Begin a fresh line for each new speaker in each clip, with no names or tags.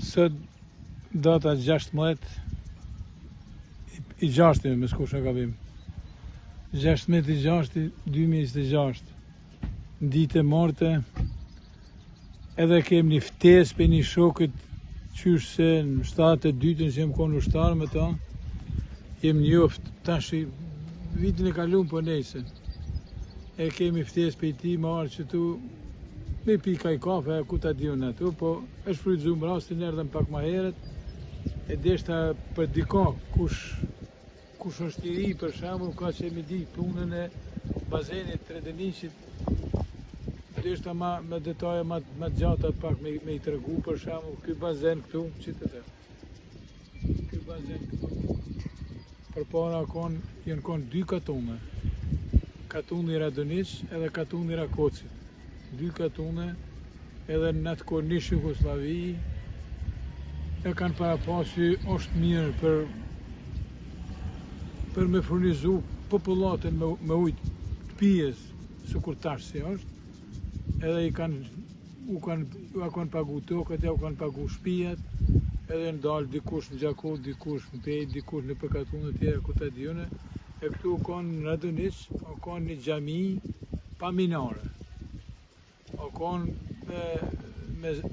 Sot data 16 i 6 me s'kush në gabim. 16 i 6 2026. Ditë e martë. Edhe kem një ftesë për një shokët qysh se në 7/2 që jem konë ushtarë me ta. Jem njoft tash vitin e kalum po nejse. E kemi ftesë për ti marë që tu me pi kaj kafe, ku ta diun atu, po është frytzuar rastin erdhëm pak më herët. E deshta për diko kush është i ri për shembull, ka që mi di punën e bazenit Tredeniqit. Deshta me detaje më gjata pak me i tregu për shembull, ky bazen këtu, çitet. Ky bazen këtu. Përpara janë konë 2 katune. Katuni Radoniq edhe katuni Rakocit. 2 katune edhe në atë kohë një Jugoslavi e kanë para pasi është mirë për me furnizu popullatën me ujtë të pijes, së kur tash si është, edhe u kanë pagu tokët, u kanë pagu shpijat, edhe ndalë dikush në Gjakov, dikush në Pejt, dikush në përkatunë tjera ku ta dione, e këtu u kanë në Radoniq, u kanë një xhami pa minare. O konë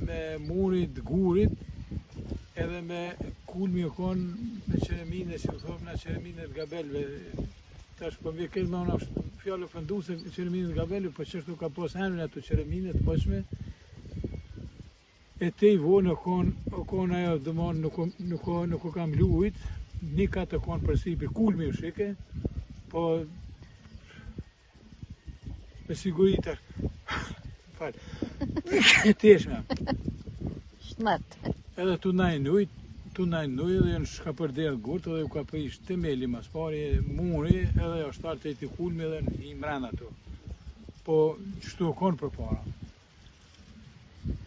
me murit, gurit, edhe me kulmi o konë me qeremine, si u thomë na qeremine të gabelve. Tash po vje këtë me ona fjallë fënduse qeremine të gabelve, po qështu ka pos emrin ato qeremine të poshme. E te i vonë o konë ajo dëmonë nuk o kam lujt, një katë o konë përsi për kulmi u shike, po me siguritar. Teshme.
Shmet.
Edhe tu najnë ujt edhe janë shka përderë gurt edhe u ka prish temeli mas pari, muri edhe ashtar të ti kulmi edhe i mrena tu. Po qështu o konë për para.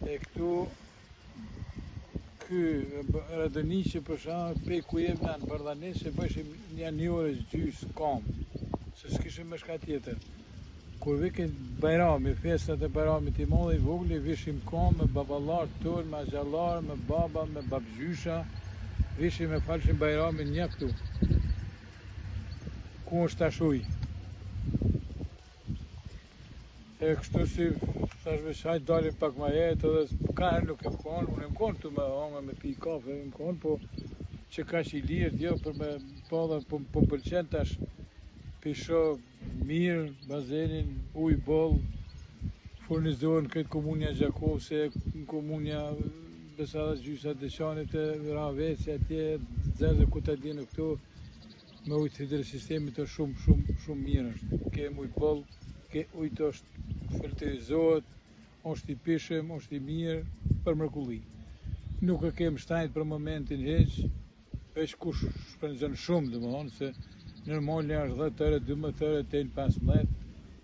E këtu ky Radoniqi për shembull prej ku jem në Bardhanes e bëshim një orë gjys kam, se s'kishim me shka tjetër. Kur viket Bajrami, festat e Bajramit i madh i vogël, vishim kam me baballar tonë, me xhallar, me baba, me babgjysha, vishim e falshim Bajramin një këtu. Ku është tash ujë. E kështu si tash veç hajt dalim pak më jetë edhe ka herë nuk e më konë, unë e më konë tu me hanga me pi kafe, e më konë, po që ka që i lirë, jo për me pa dhe po më pëlqen tash pisho mirë, bazenin, ujë boll, furnizohen këtë komunja Gjakov, se komunja Besadas Gjysat Deçanit e Raveci atje, zezë ku ta dinu këtu, me ujtë hidrosistemit është shumë mirë është. Kem ujë boll, ujtë është filtrizohet, është i pishëm, është i mirë për mrekulli. Nuk e kem shtajt për momentin heq, veç kush shpenzon shumë domethënë se normal është 10 euro, 12 euro, 15,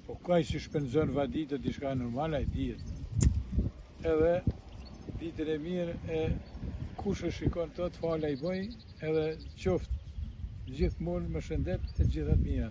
po kaj që shpenzon vadita diçka normal ai dihet. Edhe ditën e mirë e kush e shikon tot fala i bëj, edhe qoftë gjithmonë me shëndet e gjitha të mira.